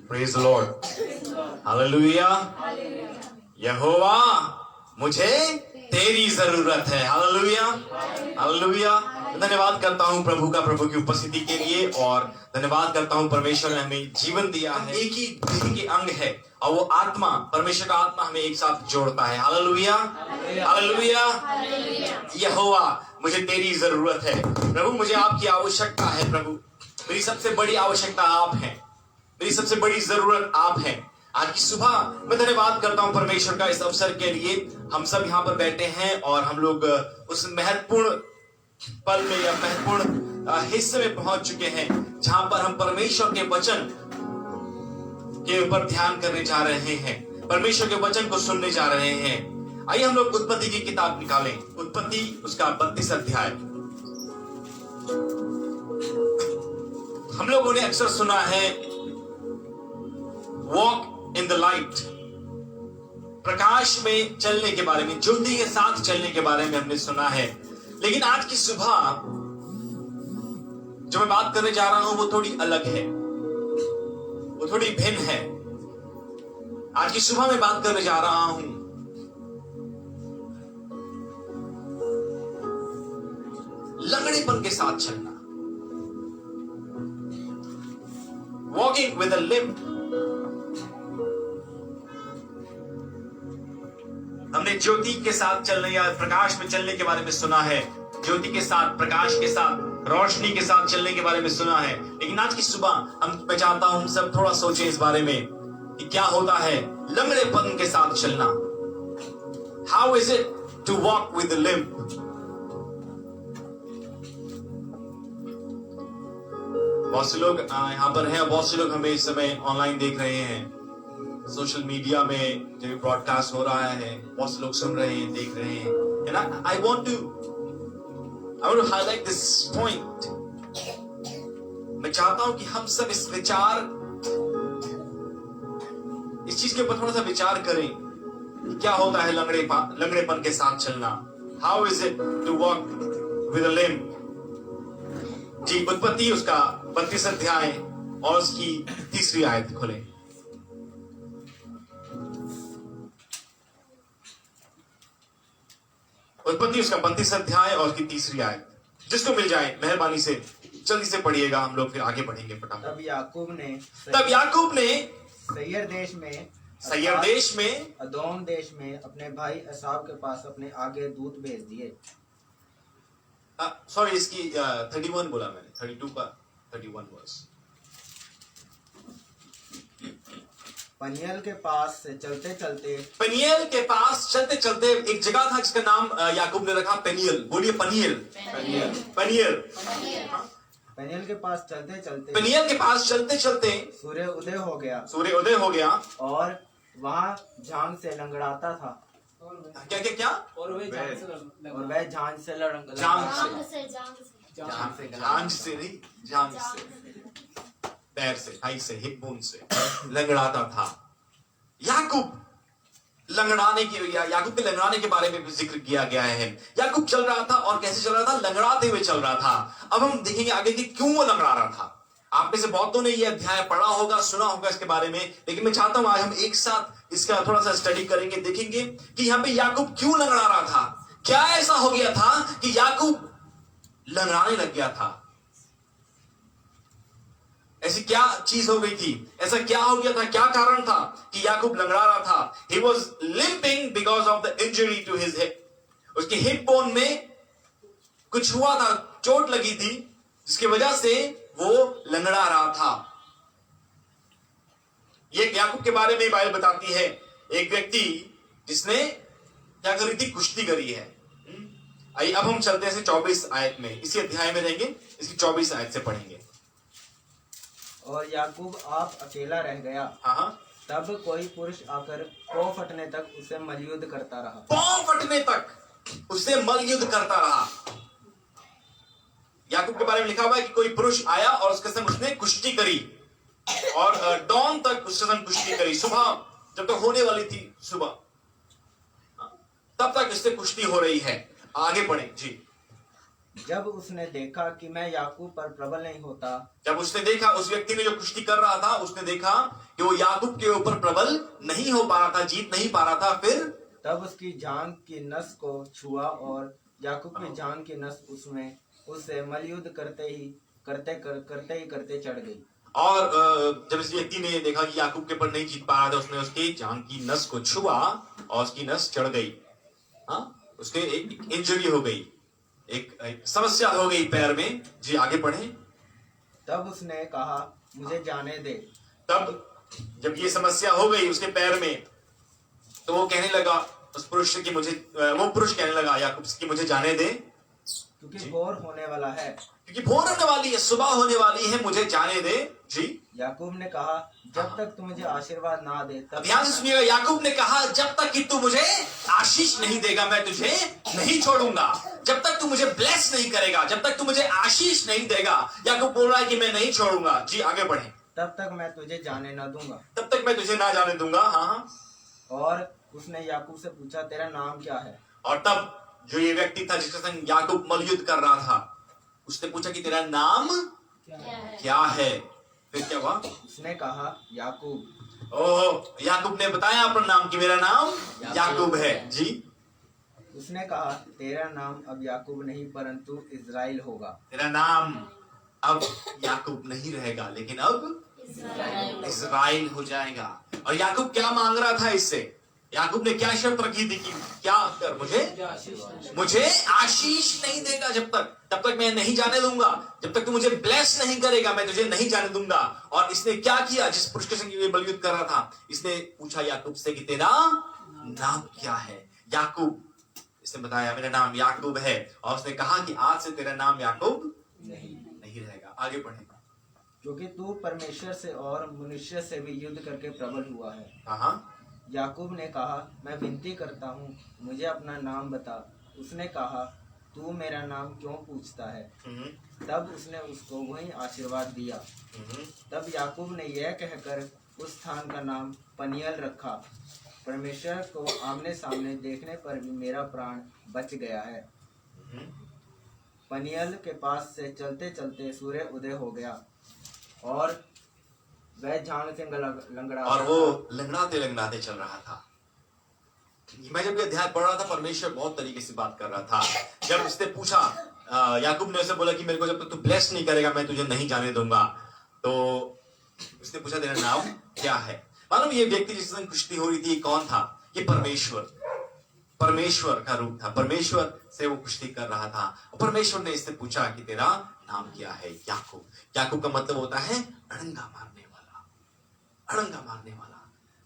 Praise the Lord, hallelujah. यहोवा मुझे तेरी जरूरत है, हालेलुया हालेलुया। धन्यवाद करता हूं प्रभु की उपस्थिति के लिए, और धन्यवाद करता हूं परमेश्वर ने हमें जीवन दिया है। एक ही देह के अंग है, और वो आत्मा, परमेश्वर का आत्मा हमें एक साथ जोड़ता है, हालेलुया हालेलुया। यहोवा मुझे तेरी जरूरत है, प्रभु मुझे आपकी आवश्यकता है। प्रभु मेरी सबसे बड़ी आवश्यकता आप हैं, मेरी सबसे बड़ी जरूरत आप हैं। आज की सुबह मैं धन्यवाद करता हूं परमेश्वर का इस अवसर के लिए। हम सब यहाँ पर बैठे हैं और हम लोग उस महत्वपूर्ण पल में या महत्वपूर्ण हिस्से में पहुंच चुके हैं जहां पर हम परमेश्वर के वचन के ऊपर ध्यान करने जा रहे हैं, परमेश्वर के वचन को सुनने जा रहे हैं। आइए हम लोग उत्पत्ति की किताब निकालें, उत्पत्ति उसका 32 अध्याय। हम लोगों ने अक्सर सुना है वॉक इन द लाइट, प्रकाश में चलने के बारे में, ज्योति के साथ चलने के बारे में हमने सुना है। लेकिन आज की सुबह जो मैं बात करने जा रहा हूं वो थोड़ी अलग है, वो थोड़ी भिन्न है। आज की सुबह मैं बात करने जा रहा हूं लंगड़ेपन के साथ चलना, वॉकिंग विद अ लिम्प। हमने ज्योति के साथ चलने या प्रकाश में चलने के बारे में सुना है, ज्योति के साथ, प्रकाश के साथ, रोशनी के साथ चलने के बारे में सुना है। लेकिन आज की सुबह मैं चाहता हूं हम सब थोड़ा सोचें इस बारे में कि क्या होता है लंगड़ेपन के साथ चलना। How is it to walk with the limp. बहुत से लोग यहां पर हैं, बहुत से लोग हमें इस समय ऑनलाइन देख रहे हैं, सोशल मीडिया में जो ब्रॉडकास्ट हो रहा है, बहुत से लोग सुन रहे हैं, देख रहे हैं। And I want to highlight this point. मैं चाहता हूं कि हम सब इस चीज के ऊपर थोड़ा सा विचार करें कि क्या होता है लंगड़ेपन के साथ चलना। How is it to walk with a limp? जी, उत्पत्ति उसका 32 अध्याय और उसकी 3री आयत खोलें। उत्पत्ति उसका 32 अध्याय और उसकी 3री आयत। जिसको मिल जाए मेहरबानी से जल्दी से पढ़िएगा, हम लोग फिर आगे बढ़ेंगे फटाफट। तब याकूब ने सैयर देश में अदोम देश में अपने भाई एसाव के पास अपने आगे दूत भेज दिए। सॉरी, इसकी 31 बोला मैंने, 32 का 31 वर्स। पनियल के पास चलते चलते एक जगह था जिसका नाम याकूब ने रखा पेनियल। बोलिए पनियल। पनियल के पास चलते चलते सूर्य उदय हो गया और वहाँ झांग से लंगड़ाता था। क्या और वह झांग से पैर से, थाई से, हिप बोन से लंगड़ाता था। याकूब के लंगड़ाने के बारे में भी जिक्र किया गया है। याकूब चल रहा था, और कैसे चल रहा था? लंगड़ाते हुए चल रहा था। अब हम देखेंगे आगे कि क्यों वो लंगड़ा रहा था। आप में से बहुतों ने ये अध्याय पढ़ा होगा, सुना होगा इसके बारे में, लेकिन मैं चाहता हूं आज हम एक साथ इसका थोड़ा सा स्टडी करेंगे, देखेंगे कि यहाँ पे याकूब क्यों लंगड़ा रहा था। क्या ऐसा हो गया था कि याकूब लंगड़ाने लग गया था? ऐसी क्या चीज हो गई थी? ऐसा क्या हो गया था? क्या कारण था कि याकूब लंगड़ा रहा था? He was limping because of the injury to his hip. उसके हिप बोन में कुछ हुआ था, चोट लगी थी, जिसकी वजह से वो लंगड़ा रहा था। ये याकूब के बारे में बाइबल बताती है, एक व्यक्ति जिसने क्या करी थी? कुश्ती करी है। आइए अब हम चलते हैं 24 आयत में, इसी अध्याय में रहेंगे, इसकी 24 आयत से पढ़ेंगे। और याकूब आप अकेला रह गया। हाँ। तब कोई पुरुष आकर पांव फटने तक उससे मल्लयुद्ध करता रहा। पांव फटने तक उससे मल्लयुद्ध करता रहा। याकूब के बारे में लिखा हुआ है कि कोई पुरुष आया और उसके संग उसने कुश्ती करी, और डॉन तक उसके संग कुश्ती करी। सुबह जब तक होने वाली थी, सुबह तब तक इससे कुश्ती हो रही है। आगे बढ़े जी। जब उसने देखा कि मैं याकूब पर प्रबल नहीं होता, जब उसने देखा, उस व्यक्ति ने जो कुश्ती कर रहा था, उसने देखा कि वो याकूब के ऊपर प्रबल नहीं हो पा रहा था, जीत नहीं पा रहा था। फिर तब उसकी जांघ की नस को छुआ और याकूब की जांघ की नस उससे मलयुद्ध करते चढ़ गई। और जब इस व्यक्ति ने देखा कि याकूब के ऊपर नहीं जीत पा रहा था, उसने उसकी जांघ की नस को छुआ और उसकी नस चढ़ गई। हाँ, उसके एक इंजरी हो गई, एक समस्या हो गई पैर में। जी आगे पढ़े। तब उसने कहा, मुझे जाने दे। तब जब ये समस्या हो गई उसके पैर में, तो वो कहने लगा उस पुरुष से कि वो पुरुष कहने लगा याकूब से कि मुझे जाने दे, क्योंकि भोर होने वाला है। क्योंकि भोर होने वाली है, सुबह होने वाली है, मुझे जाने दे। जी। याकूब ने कहा, जब तक तू मुझे आशीर्वाद ना दे तब ध्यान से सुनिएगा। याकूब ने कहा, जब तक कि तू मुझे आशीष नहीं देगा मैं तुझे नहीं छोड़ूंगा। जब तक तू मुझे ब्लेस नहीं करेगा, जब तक तू मुझे आशीष नहीं देगा, याकूब बोल रहा है कि मैं नहीं छोड़ूंगा। जी आगे बढ़े। तब तक मैं तुझे जाने न दूंगा। तब तक मैं तुझे ना जाने दूंगा। हाँ। और उसने याकूब से पूछा, तेरा नाम क्या है? और तब जो ये व्यक्ति था जिसके संग याकूब मलयुद्ध कर रहा था, उसने पूछा कि तेरा नाम क्या है? फिर क्या हुआ? उसने कहा, याकूब। ओह, याकूब ने बताया अपना नाम कि मेरा नाम याकूब है। जी। उसने कहा, तेरा नाम अब याकूब नहीं परंतु इज़राइल होगा। तेरा नाम अब याकूब नहीं रहेगा, लेकिन अब इज़राइल हो जाएगा। और याकूब क्या मांग रहा था इससे? याकूब ने क्या शर्त रखी थी कि क्या कर मुझे आशीष नहीं देगा, तब तक मैं नहीं जाने दूंगा। जब तक तू मुझे ब्लेस नहीं करेगा मैं तुझे नहीं जाने दूंगा। और इसने क्या किया? जिस पुरुष के संग ये मलयुद्ध कर रहा था, इसने पूछा याकूब से कि तेरा नाम क्या है? याकूब, इसने बताया मेरा नाम याकूब है। और उसने कहा कि आज से तेरा नाम याकूब नहीं रहेगा। आगे पढ़े। क्योंकि तू परमेश्वर से और मनुष्य से भी युद्ध करके प्रबल हुआ है। हाँ। याकूब ने कहा, मैं विनती करता हूँ, मुझे अपना नाम बता। उसने कहा, तू मेरा नाम क्यों पूछता है? तब उसने उसको वही आशीर्वाद दिया। तब याकूब ने यह कहकर उस स्थान का नाम पनियल रखा, परमेश्वर को आमने सामने देखने पर भी मेरा प्राण बच गया है। पनियल के पास से चलते चलते सूर्य उदय हो गया और वह झांग से लंगड़ा और वो लंगड़ाते लंगड़ाते चल रहा था। मैं जब ये अध्याय पढ़ रहा था, परमेश्वर बहुत तरीके से बात कर रहा था। जब उसने पूछा, याकूब ने उसे बोला कि मेरे को जब तक तू ब्लेस नहीं करेगा मैं तुझे नहीं जाने दूंगा। तो उसने पूछा, तेरा नाम क्या है? मालूम ये व्यक्ति जिसके संग कुश्ती हो रही थी, ये कौन था? ये परमेश्वर का रूप था। परमेश्वर से वो कुश्ती कर रहा था। और परमेश्वर ने इससे पूछा कि तेरा नाम क्या है? याकूब। याकूब का मतलब होता है अड़ंगा मारने वाला।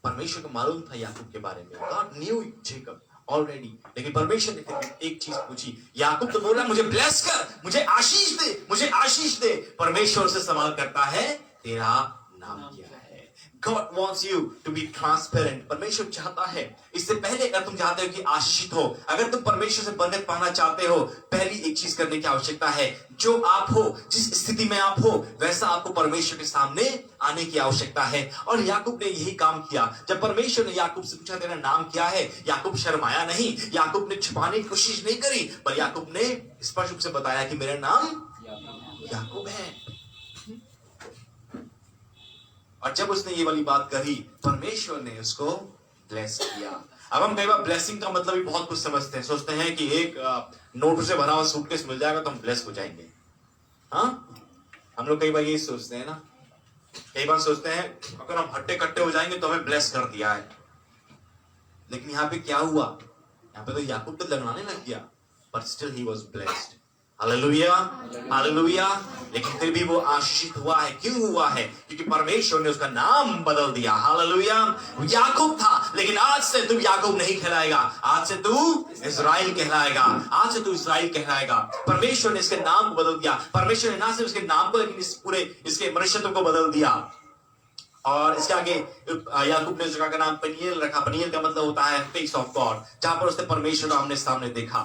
परमेश्वर को मालूम था याकूब के बारे में। God new Jacob already. लेकिन परमेश्वर ने फिर एक चीज पूछी। याकूब तो बोल रहा है मुझे ब्लेस कर, मुझे आशीष दे। परमेश्वर से सवाल करता है, तेरा नाम क्या है? God wants you to be transparent. परमेश्वर चाहता है, इससे पहले अगर तुम चाहते हो कि आशीषित हो, अगर तुम परमेश्वर से बरकत पाना चाहते हो, पहली एक चीज करने की आवश्यकता है। जो आप हो, जिस स्थिति में आप हो, वैसा आपको परमेश्वर के सामने आने की आवश्यकता है। और याकूब ने यही काम किया। जब परमेश्वर ने याकूब से पूछा, तेरा नाम क्या है? याकूब शर्माया नहीं, याकूब ने छुपाने की कोशिश नहीं करी, पर याकूब ने स्पष्ट रूप से बताया कि मेरा नाम याकूब है। और जब उसने ये वाली बात कही, परमेश्वर ने उसको ब्लेस किया। अब हम कई बार ब्लेसिंग का मतलब भी बहुत कुछ समझते हैं। सोचते हैं कि एक नोटों से भरा हुआ सूटकेस मिल जाएगा तो हम ब्लेस हो जाएंगे। हाँ, हम लोग कई बार ये सोचते हैं ना। कई बार सोचते हैं अगर हम हट्टे कट्टे हो जाएंगे तो हमें ब्लेस कर दिया है। लेकिन यहाँ पे क्या हुआ? यहाँ पे तो याकूब तो लंगड़ाने लग गया, but still he was blessed. Hallelujah, hallelujah. लेकिन फिर भी वो आशीषित हुआ है। क्यों हुआ है? क्योंकि परमेश्वर ने उसका नाम बदल दिया। हालेलुया। याकूब था, लेकिन आज से तू याकूब नहीं कहलाएगा, आज से तू इज़राइल कहलाएगा। आज से तू इज़राइल कहलाएगा। परमेश्वर ने इसके नाम को बदल दिया। परमेश्वर ने ना सिर्फ इसके नाम को, लेकिन इस पूरे इसके मनुष्यत्व को बदल दिया। और इसके आगे याकूब ने जगह का नाम पनियल रखा। पनियल का मतलब होता है फेस ऑफ गॉड, जहां पर उसने परमेश्वर को आमने सामने देखा।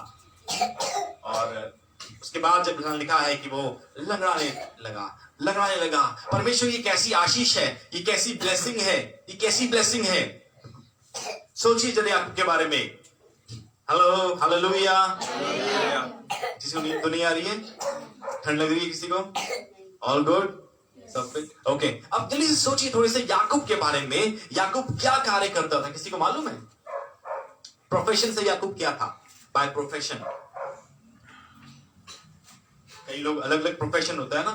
और उसके बाद जब लिखा है कि वो लंगड़ाने लगा। परमेश्वर, ये कैसी आशीष है, ये कैसी ब्लेसिंग है, ये कैसी ब्लेसिंग है। सोचिए जरा याकूब के बारे में। Hello, hallelujah. किसी को नींद तो नहीं आ रही है? ठंड लग रही है किसी को? ऑल गुड, तब फिर ओके, अब जल्दी से सोचिए थोड़े से याकूब के बारे में। याकूब क्या कार्य करता था, किसी को मालूम है? प्रोफेशन से याकूब क्या था? By profession. कई लोग अलग अलग प्रोफेशन होता है ना,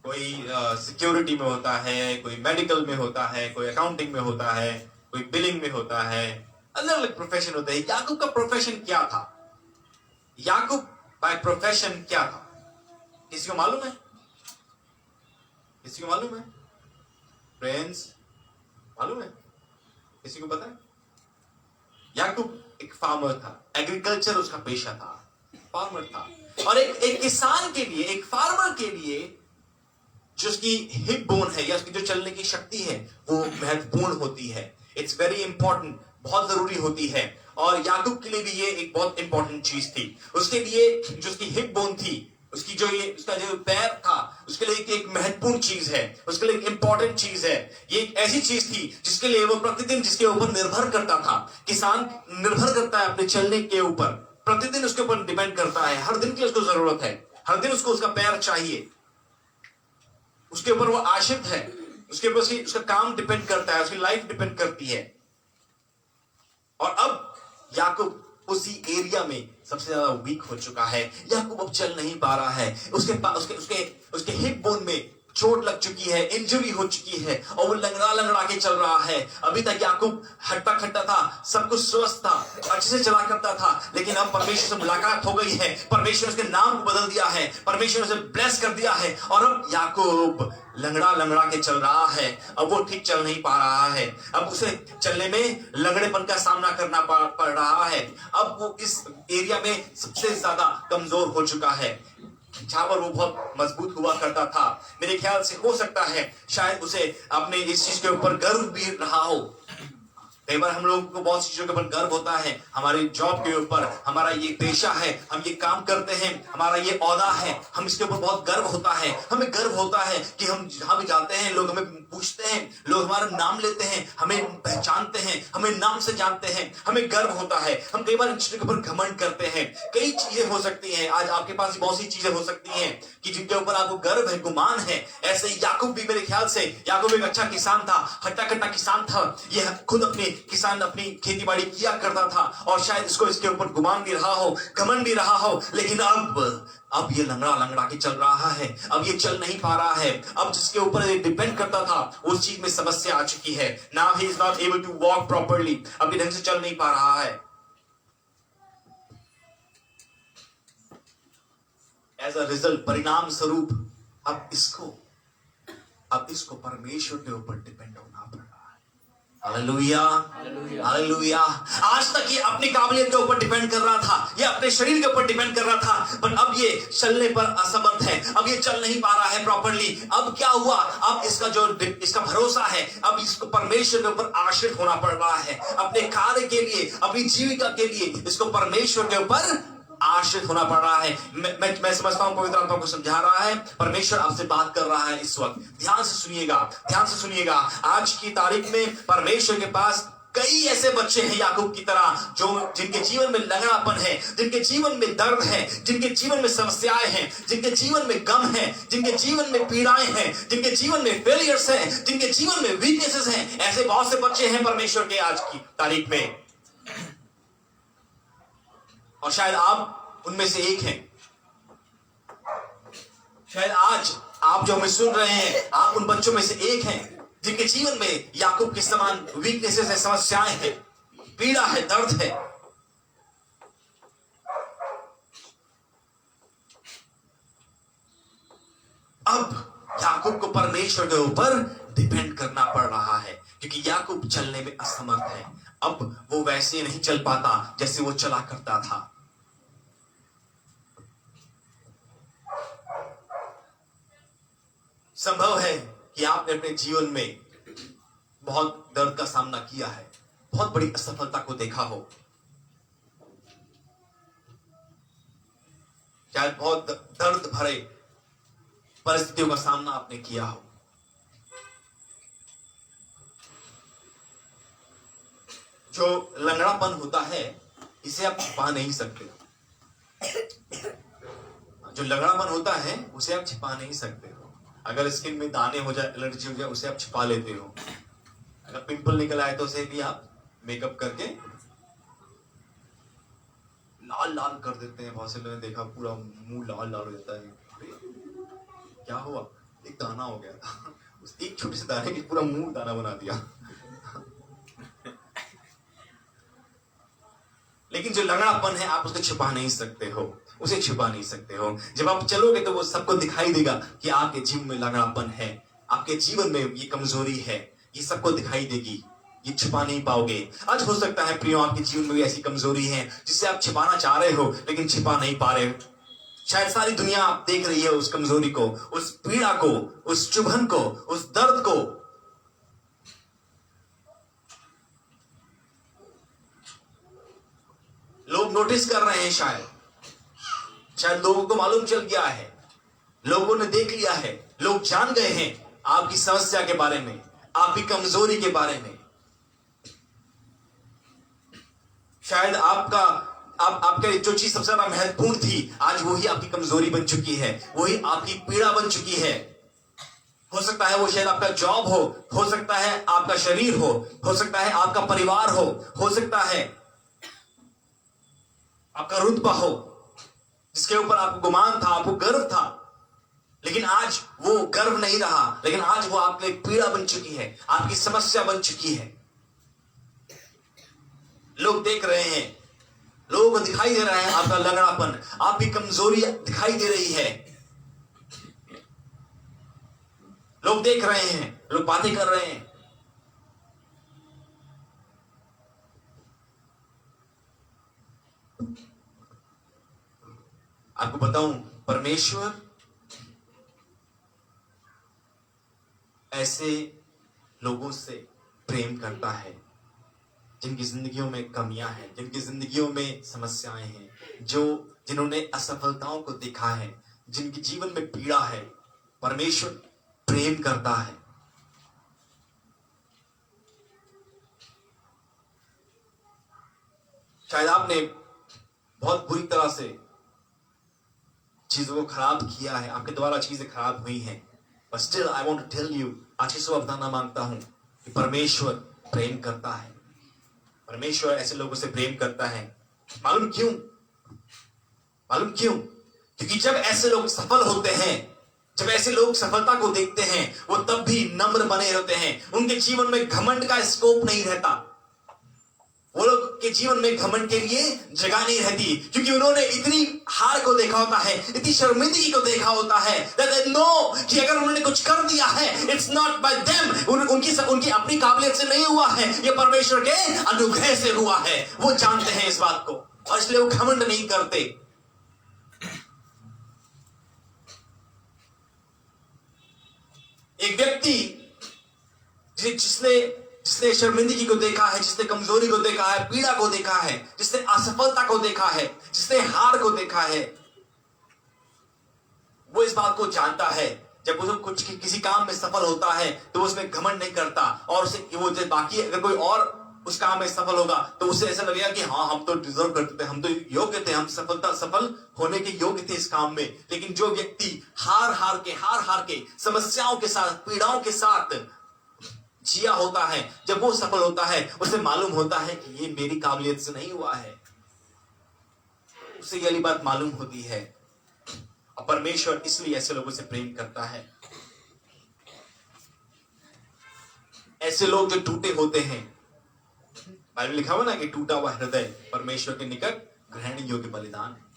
कोई सिक्योरिटी में होता है, कोई मेडिकल में होता है, कोई अकाउंटिंग में होता है, कोई बिलिंग में होता है, अलग अलग प्रोफेशन होते हैं। याकूब का प्रोफेशन क्या था? याकूब बाय प्रोफेशन क्या था? किसी को मालूम है? किसी को मालूम है? फ्रेंड्स, मालूम है? किसी को पता है? याकूब एक फार्मर था, एग्रीकल्चर उसका पेशा था, फार्मर था। और एक किसान के लिए, एक फार्मर के लिए जो उसकी हिप बोन है या उसकी जो चलने की शक्ति है वो महत्वपूर्ण होती है। इट्स वेरी इंपॉर्टेंट, बहुत जरूरी होती है। और याकूब के लिए भी ये एक बहुत इंपॉर्टेंट चीज थी। उसके लिए जो उसकी हिप बोन थी, उसकी जो ये उसका जो पैर था, उसके लिए एक महत्वपूर्ण चीज है, उसके लिए एक इंपॉर्टेंट चीज है। ये एक ऐसी चीज थी जिसके लिए वो प्रतिदिन जिसके ऊपर निर्भर करता था। किसान निर्भर करता है अपने चलने के ऊपर, प्रतिदिन उसके ऊपर डिपेंड करता है, हर दिन की उसको जरूरत है, हर दिन उसको उसका पैर चाहिए, उसके ऊपर वो आश्रित है, उसके ऊपर उसका काम डिपेंड करता है, उसकी लाइफ डिपेंड करती है। और अब याकूब उसी एरिया में सबसे ज्यादा वीक हो चुका है। याकूब अब चल नहीं पा रहा है, उसके हिप बोन में चोट लग चुकी है, इंजरी हो चुकी है और वो लंगड़ा लंगड़ा के चल रहा है। अभी तक याकूब हट्टा खट्टा था, सब कुछ स्वस्थ था, अच्छे से चला करता था, लेकिन अब परमेश्वर से मुलाकात हो गई है, परमेश्वर उसके नाम को बदल दिया है, परमेश्वर उसे ब्लेस कर दिया है और अब याकूब लंगड़ा लंगड़ा के चल रहा है। अब वो ठीक चल नहीं पा रहा है, अब उसे चलने में लंगड़ेपन का सामना करना पड़ रहा है। अब वो इस एरिया में सबसे ज्यादा कमजोर हो चुका है, जहां पर वो बहुत मजबूत हुआ करता था। मेरे ख्याल से हो सकता है शायद उसे अपने इस चीज के ऊपर गर्व भी रहा हो। कई बार हम लोगों को बहुत चीजों के ऊपर गर्व होता है, हमारी जॉब के ऊपर, हमारा ये पेशा है, हम ये काम करते हैं, हमारा ये औहदा है, हम इसके ऊपर बहुत गर्व होता है। हमें गर्व होता है कि हम जहां भी जाते हैं लोग हमें पूछते हैं, लोग हमारा नाम लेते हैं, हमें पहचानते हैं, हमें नाम से जानते हैं, हमें गर्व होता है। हम कई बार इन चीजों के ऊपर घमंड करते हैं। कई चीजें हो सकती हैं, आज आपके पास बहुत सी चीजें हो सकती हैं कि जिनके ऊपर आपको गर्व है, गुमान है। ऐसे याकूब भी, मेरे ख्याल से याकूब एक अच्छा किसान था, हट्टा कट्टा किसान था, यह खुद अपने किसान अपनी खेती बाड़ी किया करता था और शायद इसको इसके ऊपर गुमान भी रहा हो, घमंड भी रहा हो। लेकिन अब ये लंगड़ा लंगड़ा के चल रहा है, अब ये चल नहीं पा रहा है। अब जिसके ऊपर ये डिपेंड करता था उस चीज में समस्या आ चुकी है। Now he is not able to walk properly, अब ये ढंग से चल नहीं पा रहा है। एज अ रिजल्ट, परिणाम स्वरूप अब इसको परमेश्वर के ऊपर डिपेंड होना पड़ रहा है। Hallelujah, hallelujah. आज तक ये अपनी काबिलियत के ऊपर डिपेंड कर रहा था, ये अपने शरीर के ऊपर डिपेंड कर रहा था, पर अब ये चलने पर असमर्थ है, अब ये चल नहीं पा रहा है प्रॉपर्ली। अब क्या हुआ? अब इसका भरोसा है, अब इसको परमेश्वर के ऊपर आश्रित होना पड़ रहा है। अपने कार्य के लिए, अपनी जीविका के लिए इसको परमेश्वर के ऊपर आश्रित होना पड़ रहा है। मैं समझता हूं पवित्र आत्मा को समझा रहा है, परमेश्वर आपसे बात कर रहा है इस वक्त। ध्यान से सुनिएगा, ध्यान से सुनिएगा। आज की तारीख में परमेश्वर के पास कई ऐसे बच्चे हैं याकूब की तरह, जो जिनके जीवन में लंगड़ापन है, जिनके जीवन में दर्द है, जिनके जीवन में समस्याएं हैं, जिनके जीवन में गम है, जिनके जीवन में पीड़ाएं हैं, जिनके जीवन में फेलियर्स हैं, जिनके जीवन में वीकनेसेस हैं। ऐसे बहुत से बच्चे हैं परमेश्वर के आज की तारीख में, और शायद आप उनमें से एक हैं। शायद आज आप जो हमें सुन रहे हैं, आप उन बच्चों में से एक हैं जिनके जीवन में याकूब के समान वीकनेसेस है, समस्याएं हैं, पीड़ा है, दर्द है। अब याकूब को परमेश्वर के ऊपर डिपेंड करना पड़ रहा है, क्योंकि याकूब चलने में असमर्थ है। अब वो वैसे नहीं चल पाता जैसे वो चला करता था। संभव है कि आपने अपने जीवन में बहुत दर्द का सामना किया है, बहुत बड़ी असफलता को देखा हो, शायद बहुत दर्द भरे परिस्थितियों का सामना आपने किया हो। जो लंगड़ापन होता है इसे आप छिपा नहीं सकते। जो लंगड़ापन होता है उसे आप छिपा नहीं सकते हो। अगर स्किन में दाने हो जाए, एलर्जी हो जाए, उसे आप छिपा लेते हो। अगर पिंपल निकल आए तो उसे भी आप मेकअप करके लाल लाल कर देते हैं। बहुत से लोगों ने देखा पूरा मुंह लाल लाल हो जाता है। अरे क्या हुआ? एक दाना हो गया था। उस एक छोटे से दाने की पूरा मुंह दाना बना दिया। लेकिन जो लंगड़ापन है आप उसको छिपा नहीं सकते हो, उसे छिपा नहीं सकते हो। जब आप चलोगे तो वो सबको दिखाई देगा कि आपके जीवन में लंगड़ापन है, आपके जीवन में ये कमजोरी है, ये सबको दिखाई देगी। ये छिपा नहीं पाओगे। आज हो सकता है प्रियो आपके जीवन में भी ऐसी कमजोरी है जिसे आप छिपाना चाह रहे हो लेकिन छिपा नहीं पा रहे हो। शायद सारी दुनिया आप देख रही है उस कमजोरी को, उस पीड़ा को, उस चुभन को, उस दर्द को। लोग नोटिस कर रहे हैं, शायद लोगों को मालूम चल गया है, लोगों ने देख लिया है, लोग जान गए हैं आपकी समस्या के बारे में, आपकी कमजोरी के बारे में। शायद आपके जो चीज सबसे ज्यादा महत्वपूर्ण थी, आज वही आपकी कमजोरी बन चुकी है, वही आपकी पीड़ा बन चुकी है। हो सकता है वो शायद आपका जॉब हो सकता है आपका शरीर हो सकता है आपका परिवार हो सकता है आपका रुतबा हो, जिसके ऊपर आपको गुमान था, आपको गर्व था, लेकिन आज वो गर्व नहीं रहा, लेकिन आज वो आपके लिए पीड़ा बन चुकी है, आपकी समस्या बन चुकी है। लोग देख रहे हैं, लोगों को दिखाई दे रहा है आपका लंगड़ापन, आपकी कमजोरी दिखाई दे रही है। लोग देख रहे हैं, लोग बातें कर रहे हैं। आपको बताऊं, परमेश्वर ऐसे लोगों से प्रेम करता है जिनकी जिंदगियों में कमियां हैं, जिनकी जिंदगियों में समस्याएं हैं, जिन्होंने असफलताओं को देखा है, जिनके जीवन में पीड़ा है। परमेश्वर प्रेम करता है। शायद आपने बहुत बुरी तरह से चीजों को खराब किया है, आपके द्वारा चीजें खराब हुई हैं, but still I want to tell you, आज की सुबह बताना मांगता हूं कि परमेश्वर प्रेम करता है। परमेश्वर ऐसे लोगों से प्रेम करता है। मालूम क्यों? क्योंकि जब ऐसे लोग सफल होते हैं, जब ऐसे लोग सफलता को देखते हैं, वो तब भी नम्र बने रहते हैं। उनके जीवन में घमंड का स्कोप नहीं रहता। वो लोग के जीवन में घमंड के लिए जगह नहीं रहती, क्योंकि उन्होंने इतनी हार को देखा होता है, इतनी शर्मिंदगी को देखा होता है, that they know कि अगर उन्होंने कुछ कर दिया है, it's not by them, उनकी अपनी काबिलियत से नहीं हुआ है, ये परमेश्वर के अनुग्रह से हुआ है। वो जानते हैं इस बात को, और इसलिए वो घमंड नहीं करते। एक व्यक्ति जिसने शर्मिंदगी को देखा है, जिसने कमजोरी को देखा है, पीड़ा को देखा है, जिसने असफलता को देखा है, जिसने हार को देखा है, वो इस बात को जानता है, जब वो कुछ किसी काम में सफल होता है तो उसमें घमंड नहीं करता, और उसे वो बाकी अगर कोई और उस काम में सफल होगा तो उसे ऐसा लगेगा कि हाँ, हम तो डिजर्व करते थे, हम तो योग्य थे, हम सफल होने के योग्य थे इस काम में। लेकिन जो व्यक्ति हार के समस्याओं के साथ, पीड़ाओं के साथ जिया होता है, जब वो सफल होता है, उसे मालूम होता है कि ये मेरी काबिलियत से नहीं हुआ है। उसे ये वाली बात मालूम होती है। और परमेश्वर इसलिए ऐसे लोगों से प्रेम करता है। ऐसे लोग जो टूटे होते हैं, बाइबल लिखा हुआ ना कि टूटा हुआ हृदय परमेश्वर के निकट ग्रहण योग्य बलिदान है।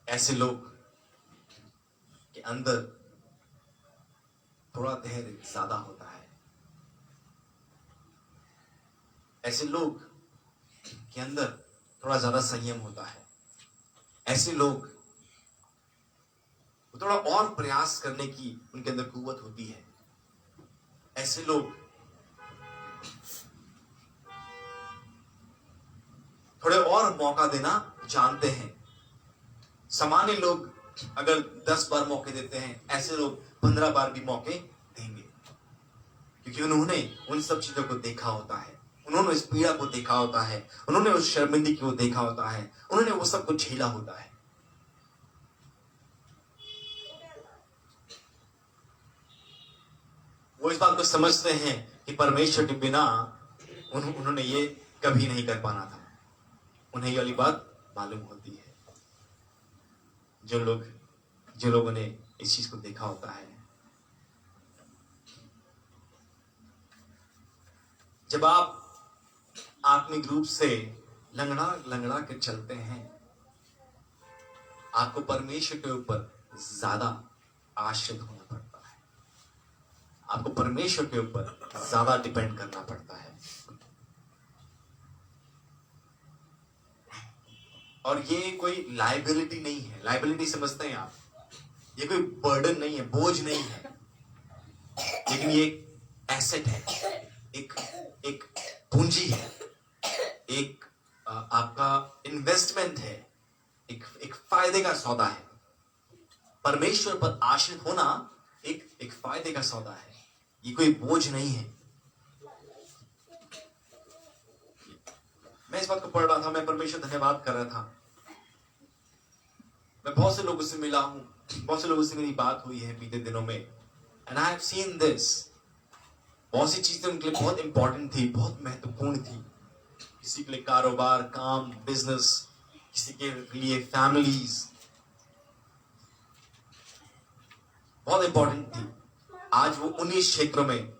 ऐसे लोग के अंदर थोड़ा धैर्य ज्यादा होता है। ऐसे लोग के अंदर थोड़ा ज्यादा संयम होता है। ऐसे लोग थोड़ा और प्रयास करने की उनके अंदर कुव्वत होती है। ऐसे लोग थोड़े और मौका देना जानते हैं। सामान्य लोग अगर 10 बार मौके देते हैं, ऐसे लोग 15 बार भी मौके देंगे, क्योंकि उन्होंने उन सब चीजों को देखा होता है, उन्होंने इस पीड़ा को देखा होता है, उन्होंने उस शर्मिंदगी को देखा होता है, उन्होंने वो सब कुछ झेला होता है। वो इस बात को समझते हैं कि परमेश्वर के बिना उन्होंने ये कभी नहीं कर पाना था। उन्हें ये वाली बात मालूम होती है। जो लोगों ने इस चीज को देखा होता है, जब आप आत्मिक रूप से लंगड़ा के चलते हैं, आपको परमेश्वर के ऊपर ज्यादा आश्रित होना पड़ता है, आपको परमेश्वर के ऊपर ज्यादा डिपेंड करना पड़ता है। और ये कोई लाइबिलिटी नहीं है। लाइबिलिटी समझते हैं आप? ये कोई बर्डन नहीं है, बोझ नहीं है, लेकिन ये एक एसेट है, एक पूंजी है, एक आपका इन्वेस्टमेंट है, एक फायदे का सौदा है। परमेश्वर पर आश्रित होना एक फायदे का सौदा है, ये कोई बोझ नहीं है। मैं इस बात को पढ़ रहा था, मैं परमेश्वर धन्यवाद कर रहा था। मैं बहुत से लोगों से मिला हूं, बहुत से लोगों से मेरी बात हुई है बीते दिनों में, and I have seen this. बहुत सी चीजें उनके लिए बहुत इंपॉर्टेंट थी, बहुत महत्वपूर्ण थी। किसी के लिए कारोबार, काम, बिजनेस, किसी के लिए फैमिलीज, बहुत इंपॉर्टेंट थी। आज वो उन्हीं क्षेत्रों में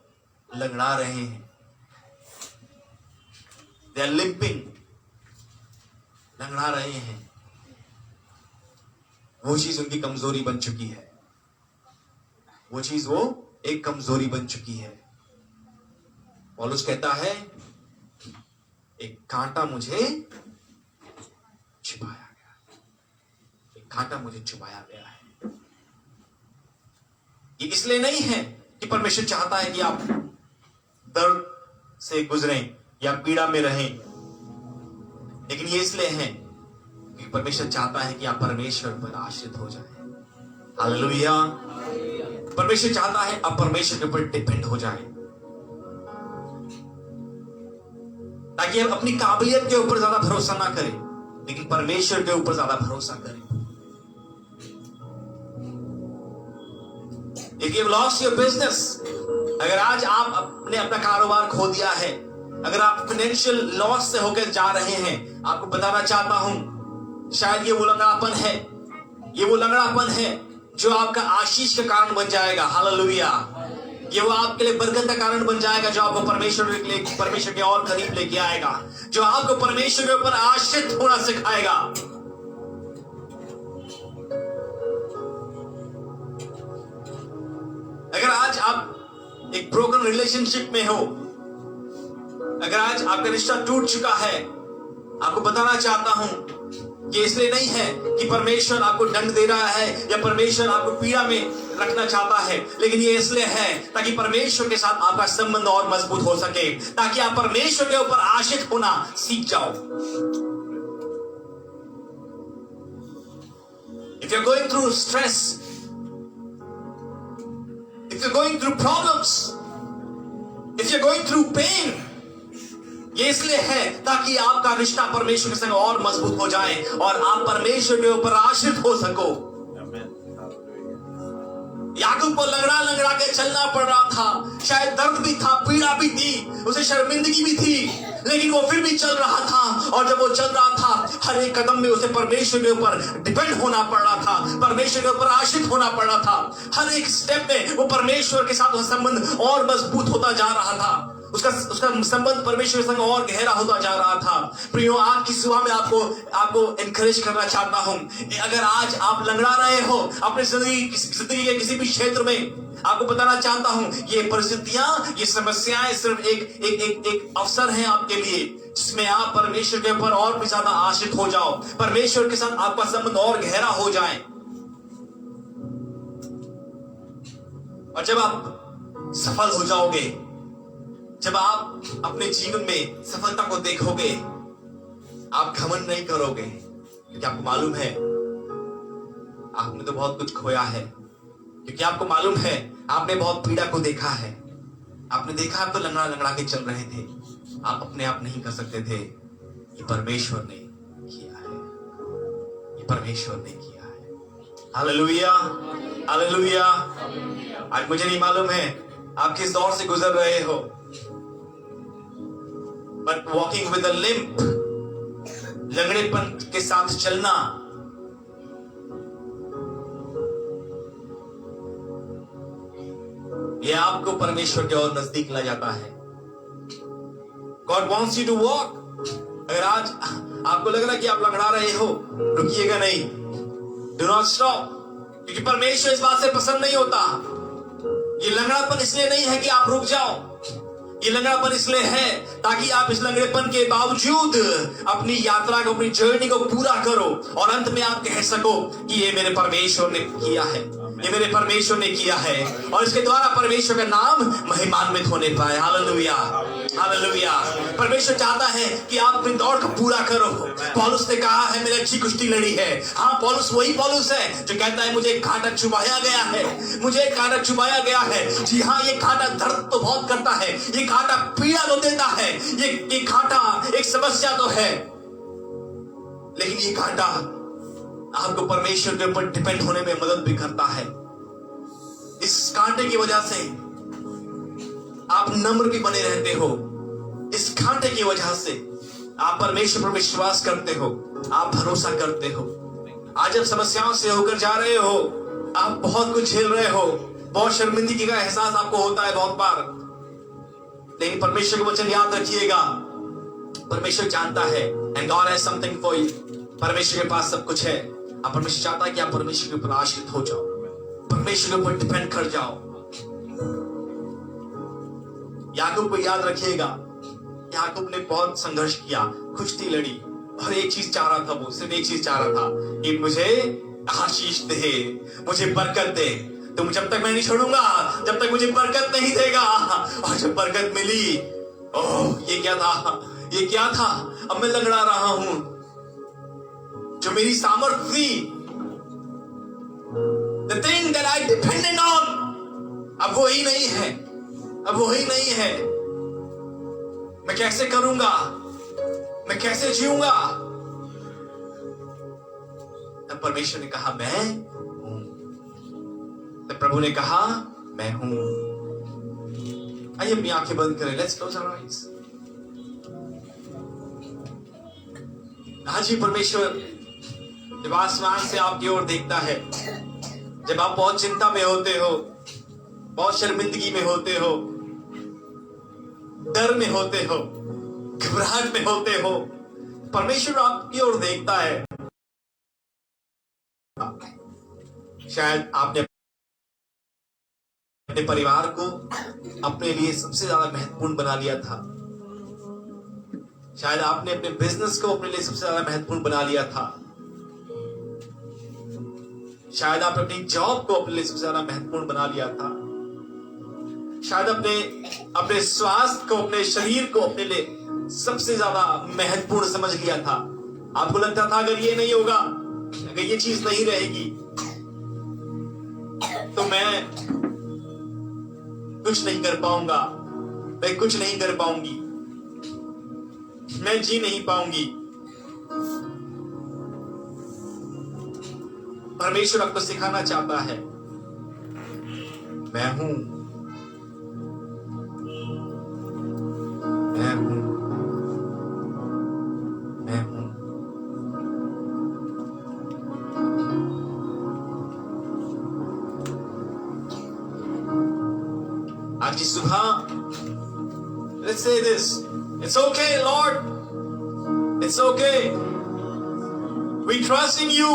लंगड़ा रहे हैं। दे आर लिंपिंग, लंगड़ा रहे हैं। वो चीज उनकी कमजोरी बन चुकी है, वो चीज वो एक कमजोरी बन चुकी है। पौलुस कहता है, एक कांटा मुझे छुपाया गया, एक कांटा मुझे छुपाया गया है। ये इसलिए नहीं है कि परमेश्वर चाहता है कि आप दर्द से गुजरें या पीड़ा में रहें, लेकिन ये इसलिए है कि परमेश्वर चाहता है कि आप परमेश्वर पर आश्रित हो जाएं। हालेलुया। परमेश्वर चाहता है आप परमेश्वर के ऊपर डिपेंड हो जाएं, ताकि आप अपनी काबिलियत के ऊपर ज्यादा भरोसा ना करें, लेकिन परमेश्वर के ऊपर ज्यादा भरोसा करें। If you've lost your business, अगर आज आप अपना कारोबार खो दिया है, अगर आप फाइनेंशियल लॉस से होकर जा रहे हैं, आपको बताना चाहता हूं, शायद ये वो लंगड़ापन है, ये वो लंगड़ापन है जो आपका आशीष का कारण बन जाएगा। हालेलुया। ये वो आपके लिए बरकत का कारण बन जाएगा, जो आपको परमेश्वर के और करीब लेके आएगा, जो आपको परमेश्वर के ऊपर आश्रित होना सिखाएगा। अगर आज आप एक ब्रोकन रिलेशनशिप में हो, अगर आज आपका रिश्ता टूट चुका है, आपको बताना चाहता हूं, ये इसलिए नहीं है कि परमेश्वर आपको दंड दे रहा है या परमेश्वर आपको पीड़ा में रखना चाहता है, लेकिन ये इसलिए है ताकि परमेश्वर के साथ आपका संबंध और मजबूत हो सके, ताकि आप परमेश्वर के ऊपर आश्रित होना सीख जाओ। If you're going through stress, if you're going through problems, if you're going through pain, ये इसलिए है ताकि आपका रिश्ता परमेश्वर के संग और मजबूत हो जाए और आप परमेश्वर के ऊपर आश्रित हो सको। याकूब को लंगड़ा के चलना पड़ रहा था, शायद दर्द भी था, पीड़ा भी थी, उसे शर्मिंदगी भी थी, लेकिन वो फिर भी चल रहा था। और जब वो चल रहा था, हर एक कदम में उसे परमेश्वर के ऊपर डिपेंड होना पड़ रहा था, परमेश्वर के ऊपर आश्रित होना पड़ रहा था। हर एक स्टेप में वो परमेश्वर के साथ संबंध और मजबूत होता जा रहा था, उसका संबंध परमेश्वर के संग और गहरा होता जा रहा था। प्रियो, आज की सुबह में आपको एनकरेज करना चाहता हूं, अगर आज आप लंगड़ा रहे हो अपने जिंदगी के किसी भी क्षेत्र में, आपको बताना चाहता हूं, ये परिस्थितियां, ये समस्याएं सिर्फ एक अवसर है आपके लिए, जिसमें आप परमेश्वर के ऊपर और भी ज्यादा आश्रित हो जाओ, परमेश्वर के साथ आपका संबंध और गहरा हो जाए। और जब आप सफल हो जाओगे, जब आप अपने जीवन में सफलता को देखोगे, आप घमंड नहीं करोगे, क्योंकि आपको मालूम है आपने तो बहुत कुछ खोया है, क्योंकि आपको मालूम है आपने बहुत पीड़ा को देखा है, आपने देखा, आप तो लंगड़ा लंगड़ा के चल रहे थे, आप अपने आप नहीं कर सकते थे, ये परमेश्वर ने किया है, ये परमेश्वर ने किया है। Hallelujah, hallelujah. आज मुझे नहीं मालूम है आप किस दौर से गुजर रहे हो, but walking with a limp, लंगड़ेपन के साथ चलना, यह आपको परमेश्वर के और नजदीक ला जाता है। God wants you to walk। अगर आज आपको लग रहा है कि आप लंगड़ा रहे हो, रुकिएगा नहीं, do not stop, क्योंकि परमेश्वर इस बात से पसंद नहीं होता। ये लंगड़ापन इसलिए नहीं है कि आप रुक जाओ, ये लंगड़ापन इसलिए है ताकि आप इस लंगड़ेपन के बावजूद अपनी यात्रा को, अपनी जर्नी को पूरा करो और अंत में आप कह सको कि ये मेरे परमेश्वर ने किया है, ये मेरे परमेश्वर ने किया है, और इसके द्वारा परमेश्वर का नाम महिमान्वित होने पाए। Hallelujah, hallelujah. परमेश्वर चाहता है कि आप अपनी दौड़ को पूरा करो। पौलुस ने कहा है मैंने अच्छी कुश्ती लड़ी है। हाँ, पौलुस वही पौलुस है जो कहता है मुझे कांटा चुभाया गया है, मुझे कांटा चुभाया गया है। जी हाँ, ये कांटा दर्द तो बहुत करता है, ये कांटा पीड़ा तो देता है, ये कांटा एक समस्या तो है, लेकिन ये कांटा आपको परमेश्वर के ऊपर डिपेंड होने में मदद भी करता है। इस कांटे की वजह से आप नम्र भी बने रहते हो, इस कांटे की वजह से आप परमेश्वर पर विश्वास करते हो, आप भरोसा करते हो। आज जब समस्याओं से होकर जा रहे हो, आप बहुत कुछ झेल रहे हो, बहुत शर्मिंदगी का एहसास आपको होता है बहुत बार, लेकिन परमेश्वर का वचन याद रखिएगा, परमेश्वर जानता है, and God has something for you. परमेश्वर के पास सब कुछ है। अब परमेश्वर चाहता है कि आप परमेश्वर के ऊपर आश्रित हो जाओ, परमेश्वर के ऊपर डिपेंड कर जाओ। याकूब को याद रखिएगा, याकूब ने बहुत संघर्ष किया, कुश्ती लड़ी, और एक चीज चाह रहा था, वो सिर्फ एक चीज चाह रहा था कि मुझे आशीष दे, मुझे बरकत दे। तुम जब तक मैं नहीं छोड़ूंगा, जब तक मुझे बरकत नहीं देगा। और जब बरकत मिली, ओह ये क्या था, ये क्या था, अब मैं लंगड़ा रहा हूं, जो मेरी सामर्थ्य थी, the thing that I depended on, अब वो ही नहीं है, अब वो ही नहीं है। मैं कैसे करूंगा, मैं कैसे जीऊंगा? तब परमेश्वर ने कहा मैं हूं, तब प्रभु ने कहा मैं हूं। आइए अपनी आंखें बंद करें, लेट्स क्लोज आवर आईज। आज ही परमेश्वर जब आसमान से आपकी ओर देखता है, जब आप बहुत चिंता में होते हो, बहुत शर्मिंदगी में होते हो, डर में होते हो, घबराहट में होते हो, परमेश्वर आपकी ओर देखता है। शायद आपने अपने परिवार को अपने लिए सबसे ज्यादा महत्वपूर्ण बना लिया था, शायद आपने अपने बिजनेस को अपने लिए सबसे ज्यादा महत्वपूर्ण बना लिया था, शायद आपने अपनी जॉब को अपने लिए सबसे ज्यादा महत्वपूर्ण बना लिया था, शायद अपने स्वास्थ्य को, अपने शरीर को अपने लिए सबसे ज्यादा महत्वपूर्ण समझ लिया था। आपको लगता था अगर ये नहीं होगा, अगर ये चीज नहीं रहेगी, तो मैं कुछ नहीं कर पाऊंगा, मैं कुछ नहीं कर पाऊंगी, मैं जी नहीं पाऊंगी। परमेश्वर आपको सिखाना चाहता है, मैं हूं, मैं हूं, मैं हूं। आज की सुबह let's say this, it's okay Lord, it's okay, we trust in you,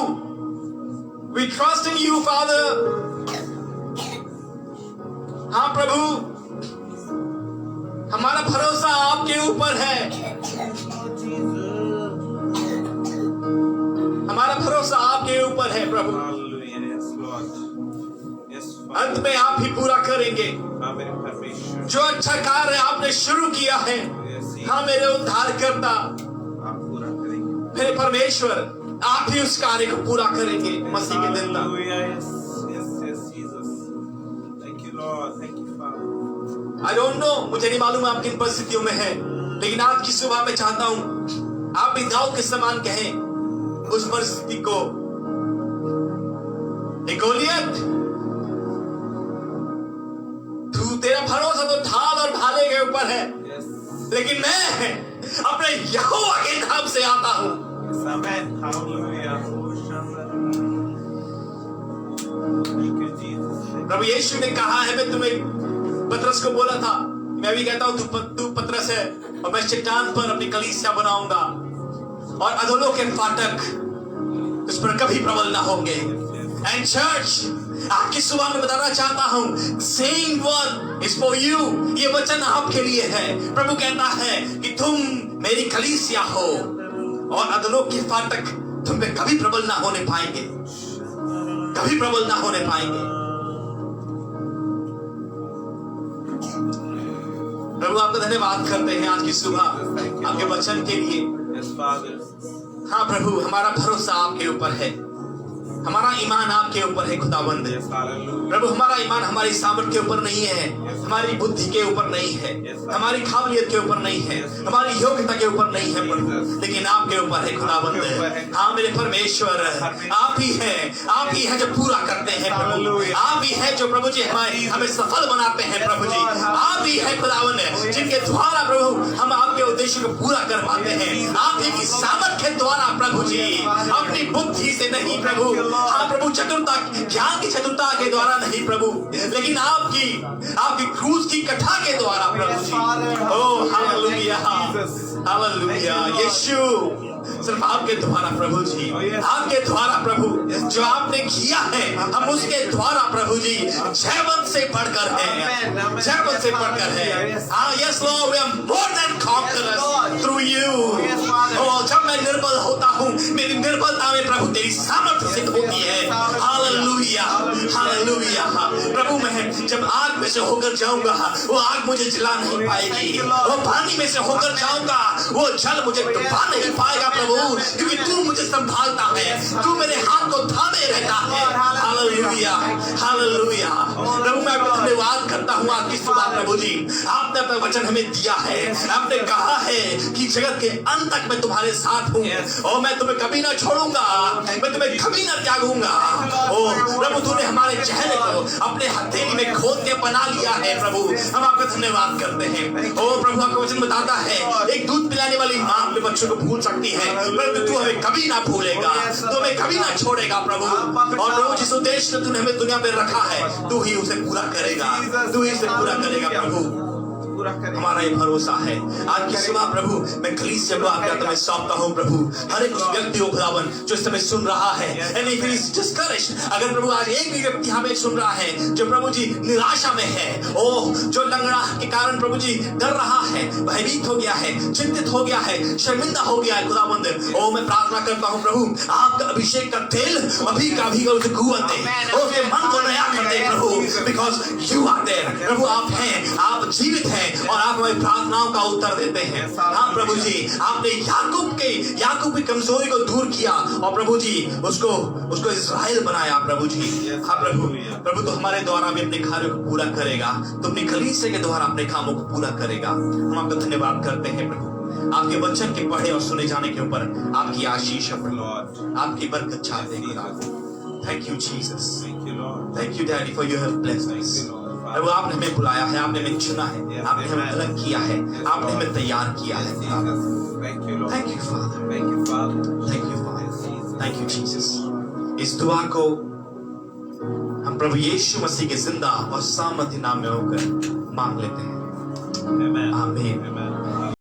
we trust in you Father। हाँ प्रभु, हमारा भरोसा आपके ऊपर है, हमारा भरोसा आपके ऊपर है प्रभु। अंत में आप ही पूरा करेंगे जो अच्छा कार्य आपने शुरू किया है। हाँ मेरे उद्धार करता, मेरे परमेश्वर, आप ही उस कार्य को पूरा करेंगे मसीह के दिन तक। आई डोंट नो, मुझे नहीं मालूम आप किन परिस्थितियों में हैं, लेकिन आज की सुबह मैं चाहता हूं आप भी दाऊद के समान कहें उस परिस्थिति को, गोलियत, तू तेरा भरोसा तो ढाल और भाले के ऊपर है, लेकिन मैं अपने यहोवा के नाम से आता हूं। प्रभु यीशु ने कहा है, मैं तुम्हें पतरस को बोला था, मैं भी कहता हूं तू पतरस है और मैं चट्टान पर अपनी कलीसिया बनाऊंगा और अधोलों के फाटक उस पर कभी प्रबल ना होंगे। एंड चर्च, आज की सुबह में बताना चाहता हूं, same word is for you, ये वचन आपके लिए है। प्रभु कहता है कि तुम मेरी कलीसिया हो और अधोलों के फाटक तुम पे कभी प्रबल ना होने पाएंगे, कभी प्रबल ना होने पाएंगे। प्रभु आपका धन्यवाद करते हैं आज की सुबह आपके वचन के लिए। हाँ प्रभु, हमारा भरोसा आपके ऊपर है, हमारा ईमान आपके ऊपर है खुदाबंद। प्रभु हमारा ईमान हमारी सामर्थ के ऊपर नहीं है, हमारी बुद्धि के ऊपर नहीं है, हमारी काबिलियत के ऊपर नहीं है, हमारी योग्यता के ऊपर नहीं है प्रभु, लेकिन आपके ऊपर है खुदाबंद। हाँ मेरे परमेश्वर, आप ही हैं जो पूरा करते हैं प्रभु, आप ही हैं जो प्रभु जी हमें सफल बनाते हैं प्रभु जी, आप ही हैं खुदाबंद जिनके द्वारा प्रभु हम आपके उद्देश्य को पूरा कर पाते हैं, आप ही की सामर्थ के द्वारा प्रभु जी, अपनी बुद्धि से नहीं प्रभु, हाँ प्रभु चतुरता, ज्ञान की चतुरता के द्वारा नहीं प्रभु, लेकिन आपकी क्रूस की कथा के द्वारा प्रभु जी। ओ हालेलुया, हालेलुया। यीशु सिर्फ आपके द्वारा प्रभु जी, आपके द्वारा प्रभु, जो आपने किया है हम उसके द्वारा प्रभु जी जयवंत से बढ़कर है, जयवंत से बढ़कर है। हाँ yes Lord, we are more than conquerors through you. और जब मैं निर्बल होता हूँ, मेरी निर्बलता में प्रभु तेरी सामर्थ्य सिद्ध होती है। Hallelujah, hallelujah. प्रभु मैं जब आग में से होकर जाऊंगा, वो आग मुझे जला नहीं पाएगी, वो पानी में से होकर जाऊंगा, वो जल मुझे डुबा नहीं पाएगा प्रभु, क्योंकि तू मुझे संभालता है, तू मेरे हाथ को थामे रहता है। Hallelujah, hallelujah. प्रभु मैं आपका धन्यवाद करता हूँ आज की सुबह प्रभु जी, आपने अपना वचन हमें दिया है, आपने कहा है कि जगत के अंत तक मैं तुम्हारे साथ हूँ और मैं तुम्हें कभी ना छोड़ूंगा, मैं तुम्हें कभी ना त्यागूंगा। ओ प्रभु तूने हमारे चेहरे को अपने हथेली में खोद के बना लिया है प्रभु, हम आपका धन्यवाद करते हैं। ओ प्रभु आपका वचन बताता है, एक दूध पिलाने वाली माँ अपने बच्चों को भूल सकती है, परंतु तू हमें कभी ना भूलेगा, तू हमें कभी ना छोड़ेगा प्रभु। और प्रभु जिस उद्देश्य से तूने हमें दुनिया में रखा है, तू ही उसे पूरा करेगा, तू ही उसे पूरा करेगा प्रभु, हमारा ये भरोसा है। आज की सुबह प्रभु मैं कलीसिया को आपके हाथ में सौंपता हूँ प्रभु, हर एक व्यक्ति को खुदावन जो इस समय सुन रहा है, and if he is discouraged, अगर प्रभु आज एक भी व्यक्ति हमें सुन रहा है जो प्रभु जी निराशा में है, ओह जो लंगड़ा के कारण प्रभु जी डर रहा है, भयभीत हो गया है, चिंतित हो गया है, शर्मिंदा हो गया है खुदावंद, ओह मैं प्रार्थना करता हूँ प्रभु आपका अभिषेक का तेल अभी का भी उसे कुवत दे, उसके मन को नया कर दे प्रभु, because you are there प्रभु, आप हैं, आप जीवित हैं और आप हमें प्रार्थनाओं का उत्तर देते हैं। हाँ प्रभु जी, आपने याकूब की कमजोरी को दूर किया और प्रभु जी उसको इस्राएल बनाया प्रभु जी। हाँ प्रभु तो हमारे द्वारा भी अपने कार्यों को पूरा करेगा, तो अपनी कलीसिया के द्वारा अपने कामों को पूरा करेगा। हम आपका धन्यवाद करते हैं प्रभु, आपके वचन के पढ़े और सुने जाने के ऊपर आपकी आशीष है प्रभु, आपकी बरकत चाहते हैं। Thank you Jesus, thank you daddy for you have blessed us. प्रभु आपने हमें बुलाया है, आपने हमें चुना है, आपने हमें अलग किया है, आपने हमें तैयार किया है। Thank you father, thank you father, thank you Jesus. इस दुआ को हम प्रभु यीशु मसीह के जिंदा और सामर्थ्य नाम में होकर मांग लेते हैं। आमीन।